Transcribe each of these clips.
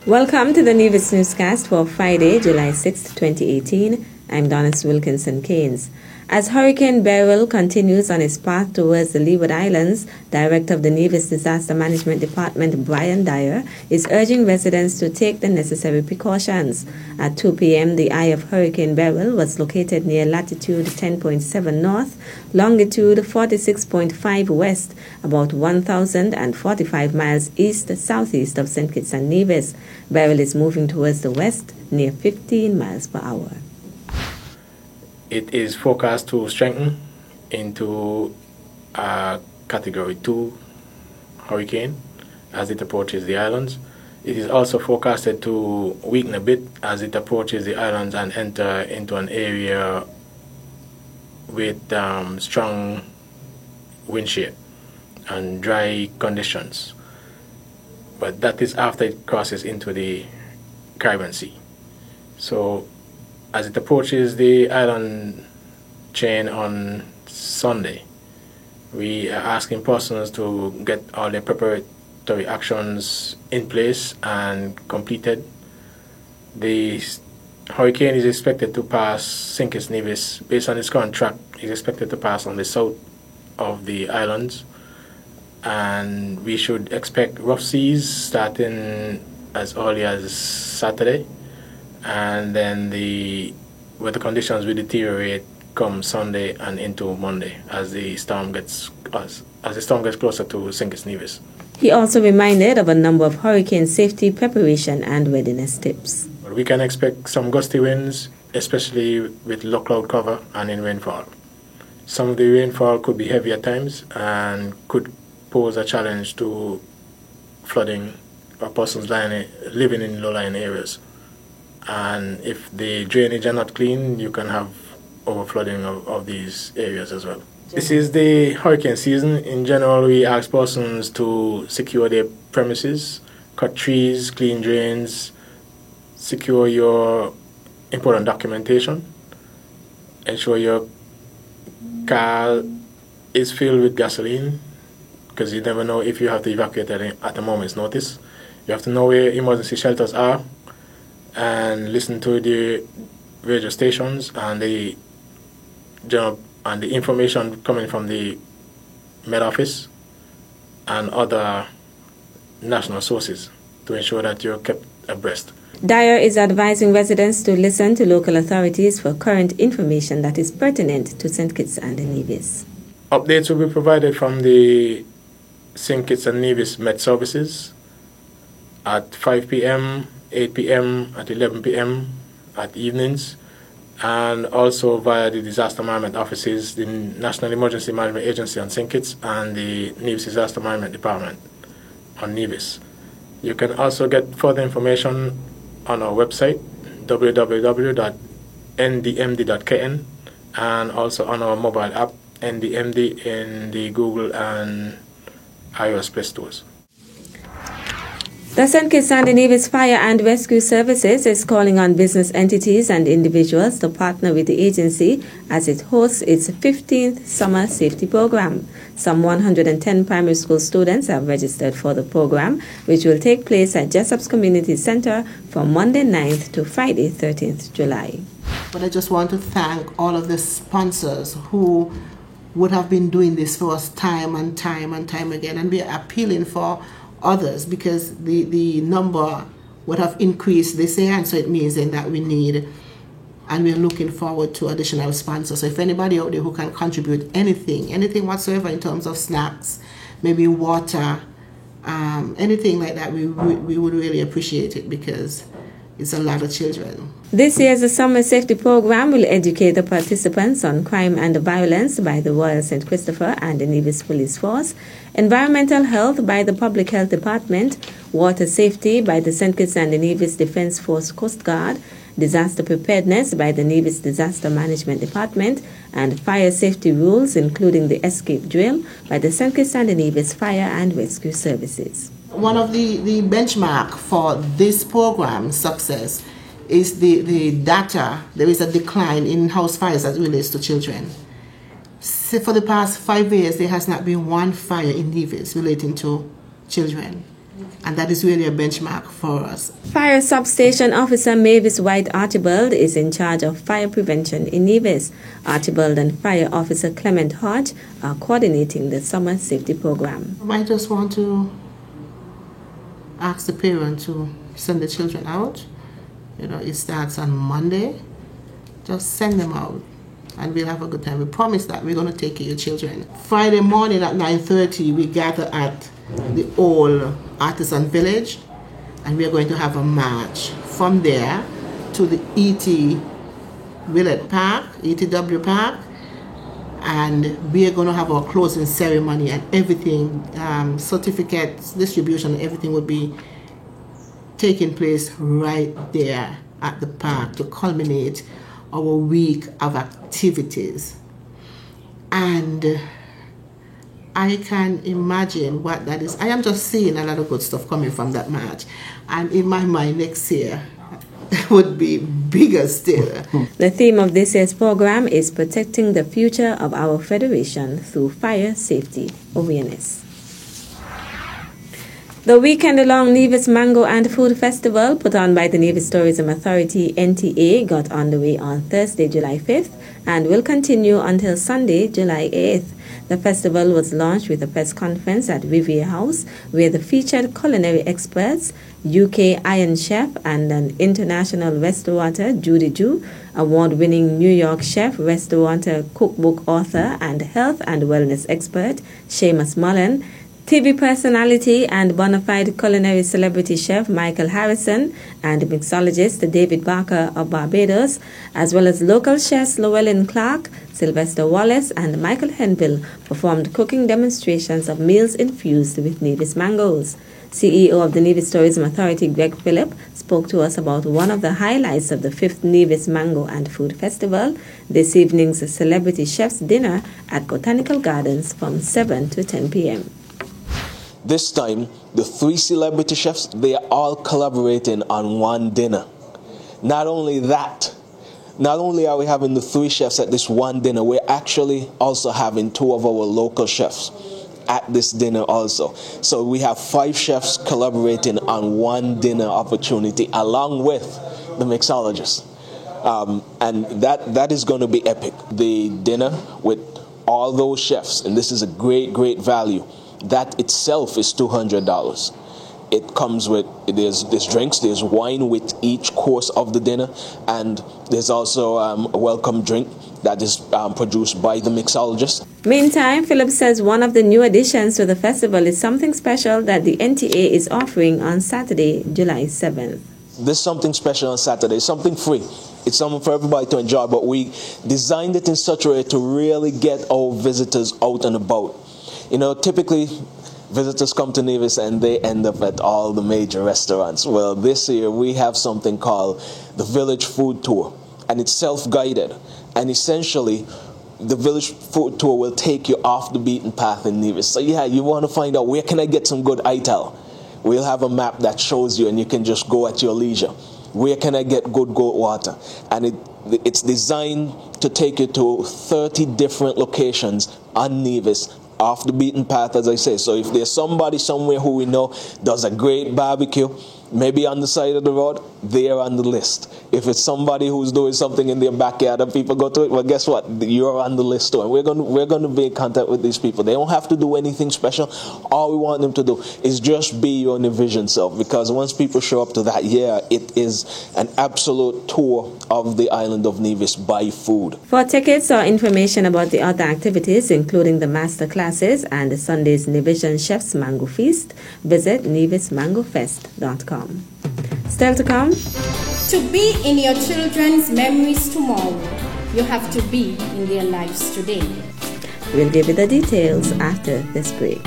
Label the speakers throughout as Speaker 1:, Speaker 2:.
Speaker 1: Welcome to the Nevis Newscast for Friday, July 6, 2018. I'm Donis Wilkinson Keynes. As Hurricane Beryl continues on its path towards the Leeward Islands, Director of the Nevis Disaster Management Department, Brian Dyer, is urging residents to take the necessary precautions. At 2 p.m., the eye of Hurricane Beryl was located near latitude 10.7 north, longitude 46.5 west, about 1,045 miles east-southeast of St. Kitts and Nevis. Beryl is moving towards the west near 15 miles per hour.
Speaker 2: It is forecast to strengthen into a Category 2 hurricane as it approaches the islands. It is also forecasted to weaken a bit as it approaches the islands and enter into an area with strong wind shear and dry conditions. But that is after it crosses into the Caribbean Sea. So as it approaches the island chain on Sunday, we are asking persons to get all their preparatory actions in place and completed. The hurricane is expected to pass St. Kitts Nevis. Based on its current track, is expected to pass on the south of the islands, and we should expect rough seas starting as early as Saturday, and then the weather conditions will deteriorate come Sunday and into Monday as the storm gets closer to St. Kitts Nevis.
Speaker 1: He also reminded of a number of hurricane safety preparation and readiness tips.
Speaker 2: We can expect some gusty winds, especially with low cloud cover and in rainfall. Some of the rainfall could be heavy at times and could pose a challenge to flooding for persons living in low-lying areas. And if the drainage are not clean, you can have overflooding of these areas as well. This is the hurricane season. In general, we ask persons to secure their premises, cut trees, clean drains, secure your important documentation, ensure your car is filled with gasoline, because you never know if you have to evacuate at a moment's notice. You have to know where emergency shelters are and listen to the radio stations and the information coming from the Met Office and other national sources to ensure that you're kept abreast.
Speaker 1: Dyer is advising residents to listen to local authorities for current information that is pertinent to St. Kitts and Nevis.
Speaker 2: Updates will be provided from the St. Kitts and Nevis Met Services at 5 p.m., 8 p.m., at 11 p.m. at evenings, and also via the disaster management offices, the National Emergency Management Agency on St. Kitts and the Nevis Disaster Management Department on Nevis. You can also get further information on our website, www.ndmd.kn, and also on our mobile app, NDMD, in the Google and iOS Play stores.
Speaker 1: The St. Kitts and Nevis Fire and Rescue Services is calling on business entities and individuals to partner with the agency as it hosts its 15th Summer Safety Program. Some 110 primary school students have registered for the program, which will take place at Jessop's Community Center from Monday 9th to Friday 13th July.
Speaker 3: But I just want to thank all of the sponsors who would have been doing this for us time and time and time again, and be appealing for others, because the number would have increased this year, and so it means then that we need, and we're looking forward to additional sponsors. So if anybody out there who can contribute anything whatsoever in terms of snacks, maybe water, anything like that, we would really appreciate it, because it's a lot of children.
Speaker 1: This year's Summer Safety Program will educate the participants on crime and violence by the Royal St. Christopher and the Nevis Police Force, environmental health by the Public Health Department, water safety by the St. Kitts and Nevis Defence Force Coast Guard, disaster preparedness by the Nevis Disaster Management Department, and fire safety rules, including the escape drill, by the St. Kitts and Nevis Fire and Rescue Services.
Speaker 3: One of the benchmark for this program's success is the data. There is a decline in house fires as it relates to children. So for the past 5 years, there has not been one fire in Nevis relating to children. And that is really a benchmark for us.
Speaker 1: Fire Substation Officer Mavis White Archibald is in charge of fire prevention in Nevis. Archibald and Fire Officer Clement Hodge are coordinating the summer safety program.
Speaker 3: I just want to ask the parent to send the children out. You know, it starts on Monday. Just send them out and we'll have a good time. We promise that we're going to take care of your children. Friday morning at 9:30 we gather at the old Artisan Village and we are going to have a march from there to the ETW Park, and we are going to have our closing ceremony and everything, certificates, distribution, everything will be taking place right there at the park to culminate our week of activities. And I can imagine what that is. I am just seeing a lot of good stuff coming from that march. And in my mind, next year would be bigger still.
Speaker 1: The theme of this year's program is protecting the future of our federation through fire safety awareness. The weekend-long Nevis Mango and Food Festival, put on by the Nevis Tourism Authority, NTA, got underway on Thursday, July 5th, and will continue until Sunday, July 8th. The festival was launched with a press conference at Riviere House, where the featured culinary experts, UK Iron Chef and an international restaurateur, Judy Ju, award-winning New York chef, restaurateur, cookbook author, and health and wellness expert, Seamus Mullen, TV personality and bona fide culinary celebrity chef Michael Harrison, and mixologist David Barker of Barbados, as well as local chefs Llewellyn Clark, Sylvester Wallace, and Michael Henville performed cooking demonstrations of meals infused with Nevis mangoes. CEO of the Nevis Tourism Authority, Greg Phillip, spoke to us about one of the highlights of the 5th Nevis Mango and Food Festival, this evening's Celebrity Chef's Dinner at Botanical Gardens from 7 to 10 p.m.
Speaker 4: This time, the 3 celebrity chefs, they are all collaborating on one dinner. Not only that, not only are we having the 3 chefs at this one dinner, we're actually also having 2 of our local chefs at this dinner also. So we have 5 chefs collaborating on one dinner opportunity along with the mixologist. And that is going to be epic. The dinner with all those chefs, and this is a great, great value. That itself is $200. It comes with, there's drinks, there's wine with each course of the dinner, and there's also a welcome drink that is produced by the mixologist.
Speaker 1: Meantime, Philip says one of the new additions to the festival is something special that the NTA is offering on Saturday, July 7th.
Speaker 4: There's something special on Saturday, something free. It's something for everybody to enjoy, but we designed it in such a way to really get our visitors out and about. You know, typically visitors come to Nevis and they end up at all the major restaurants. Well, this year we have something called the Village Food Tour, and it's self-guided. And essentially, the Village Food Tour will take you off the beaten path in Nevis. So yeah, you want to find out where can I get some good ital. We'll have a map that shows you, and you can just go at your leisure. Where can I get good goat water? And it's designed to take you to 30 different locations on Nevis, off the beaten path, as I say. So if there's somebody somewhere who we know does a great barbecue, maybe on the side of the road, they're on the list. If it's somebody who's doing something in their backyard and people go to it, well, guess what? You're on the list too. And we're going to be in contact with these people. They don't have to do anything special. All we want them to do is just be your envisioned self. Because once people show up to that, yeah, it is an absolute tour of the island of Nevis by food.
Speaker 1: For tickets or information about the other activities, including the master classes and Sunday's Nevisian Chef's Mango Feast, visit nevismangofest.com. Still to come.
Speaker 5: To be in your children's memories tomorrow, you have to be in their lives today.
Speaker 1: We'll give you the details after this break.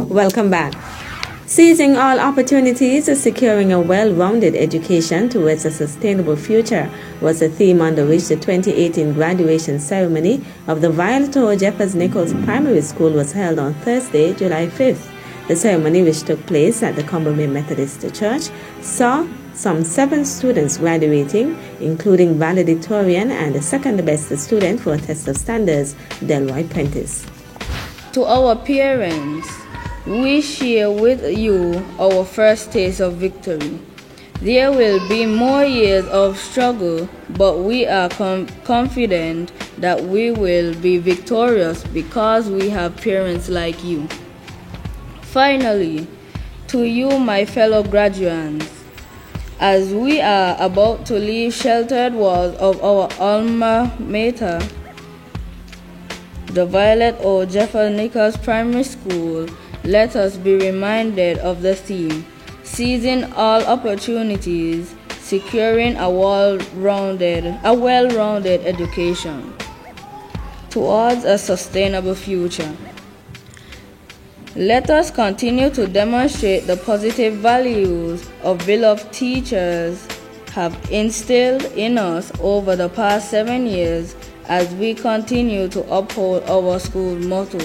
Speaker 1: Welcome back. Seizing all opportunities is securing a well-rounded education towards a sustainable future was the theme under which the 2018 graduation ceremony of the Violet Jeffers Nichols Primary School was held on Thursday, July 5th. The ceremony, which took place at the Combermere Methodist Church, saw some 7 students graduating, including valedictorian and the second best student for Test of Standards, Delroy Prentice.
Speaker 6: To our parents, we share with you our first taste of victory. There will be more years of struggle, but we are confident that we will be victorious because we have parents like you. Finally, to you, my fellow graduates, as we are about to leave sheltered walls of our alma mater, the Violet O. Jefferson Nichols Primary School, let us be reminded of the theme, seizing all opportunities, securing a well-rounded education towards a sustainable future. Let us continue to demonstrate the positive values our beloved teachers have instilled in us over the past 7 years as we continue to uphold our school motto,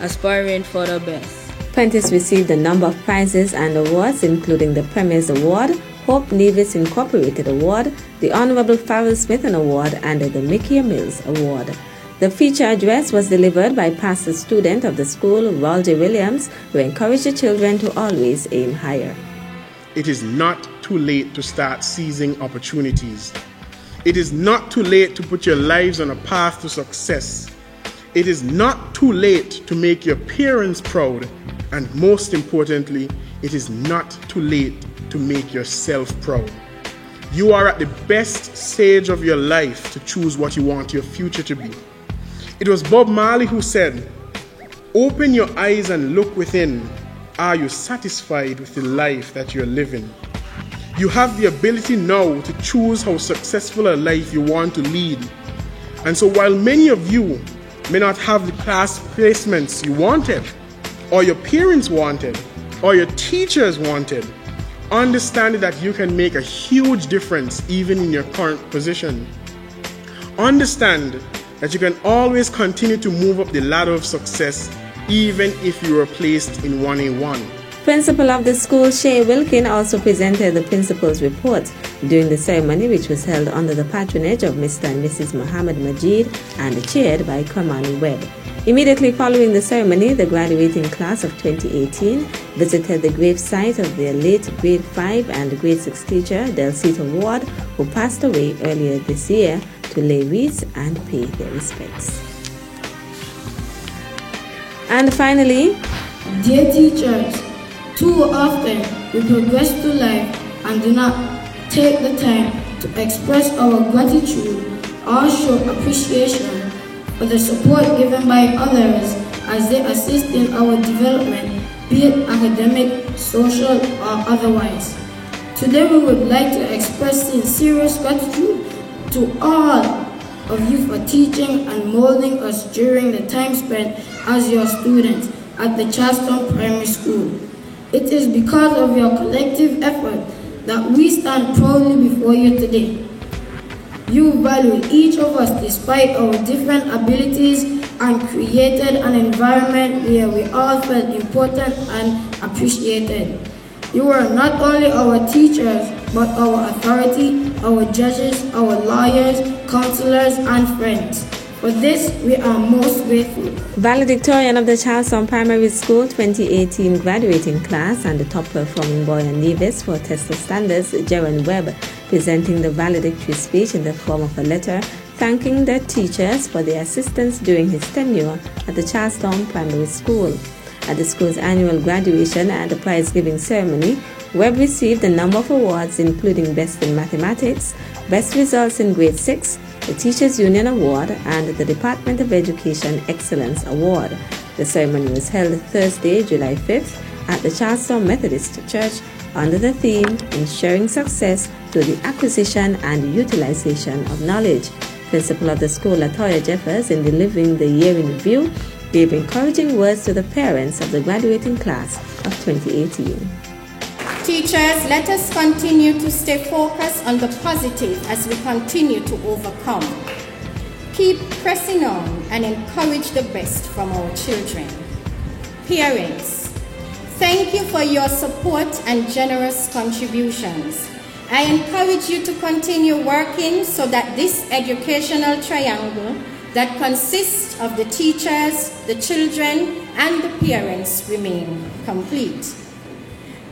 Speaker 6: aspiring for the best.
Speaker 1: Prentice received a number of prizes and awards, including the Premier's Award, Hope Nevis Incorporated Award, the Honorable Farrell Smith Award, and the Mickey Mills Award. The feature address was delivered by past student of the school, Roger Williams, who encouraged the children to always aim higher.
Speaker 7: It is not too late to start seizing opportunities. It is not too late to put your lives on a path to success. It is not too late to make your parents proud. And most importantly, it is not too late to make yourself proud. You are at the best stage of your life to choose what you want your future to be. It was Bob Marley who said, "Open your eyes and look within. Are you satisfied with the life that you're living?" You have the ability now to choose how successful a life you want to lead. And so while many of you may not have the class placements you wanted, or your parents wanted, or your teachers wanted, understand that you can make a huge difference even in your current position. Understand that you can always continue to move up the ladder of success even if you are placed in 1A1.
Speaker 1: Principal of the school, Shay Wilkin, also presented the principal's report during the ceremony, which was held under the patronage of Mr. and Mrs. Muhammad Majid and chaired by Kamani Webb. Immediately following the ceremony, the graduating class of 2018 visited the grave site of their late grade 5 and grade 6 teacher, Delcita Ward, who passed away earlier this year, to lay wreaths and pay their respects. And finally,
Speaker 8: dear teachers, too often we progress through life and do not take the time to express our gratitude or show appreciation for the support given by others as they assist in our development, be it academic, social, or otherwise. Today we would like to express sincere gratitude to all of you for teaching and molding us during the time spent as your students at the Charleston Primary School. It is because of your collective effort that we stand proudly before you today. You value each of us despite our different abilities and created an environment where we all felt important and appreciated. You are not only our teachers, but our authority, our judges, our lawyers, counselors, and friends. For this, we are most grateful.
Speaker 1: Valedictorian of the Charleston Primary School 2018 graduating class and the top performing boy and Nevis for Test of Standards, Jaron Webb, presenting the valedictory speech in the form of a letter thanking their teachers for their assistance during his tenure at the Charleston Primary School. At the school's annual graduation and the prize-giving ceremony, Webb received a number of awards including Best in Mathematics, Best Results in Grade 6, the Teachers Union Award, and the Department of Education Excellence Award. The ceremony was held Thursday, July 5th at the Charleston Methodist Church under the theme, Ensuring Success Through the Acquisition and Utilization of Knowledge. Principal of the school, Latoya Jeffers, in delivering the year in review, gave encouraging words to the parents of the graduating class of 2018.
Speaker 5: Teachers, let us continue to stay focused on the positive as we continue to overcome. Keep pressing on and encourage the best from our children. Parents, thank you for your support and generous contributions. I encourage you to continue working so that this educational triangle that consists of the teachers, the children, and the parents remain complete.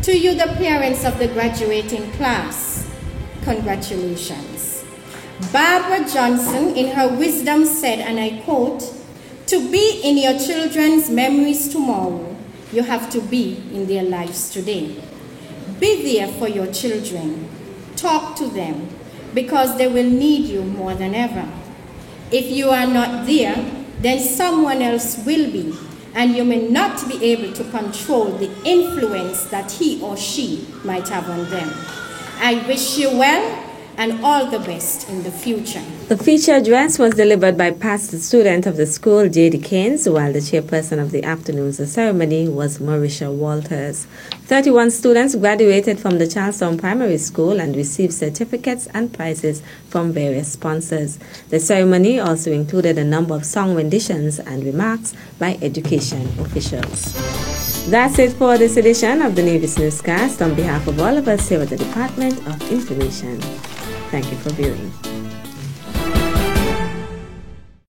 Speaker 5: To you, the parents of the graduating class, congratulations. Barbara Johnson, in her wisdom, said, and I quote, "To be in your children's memories tomorrow, you have to be in their lives today." Be there for your children. Talk to them, because they will need you more than ever. If you are not there, then someone else will be, and you may not be able to control the influence that he or she might have on them. I wish you well and all the best in the future.
Speaker 1: The feature address was delivered by past student of the school, J.D. Keynes, while the chairperson of the afternoon's ceremony was Marisha Walters. 31 students graduated from the Charlestown Primary School and received certificates and prizes from various sponsors. The ceremony also included a number of song renditions and remarks by education officials. That's it for this edition of the Nevis Newscast. On behalf of all of us here at the Department of Information, thank you for viewing.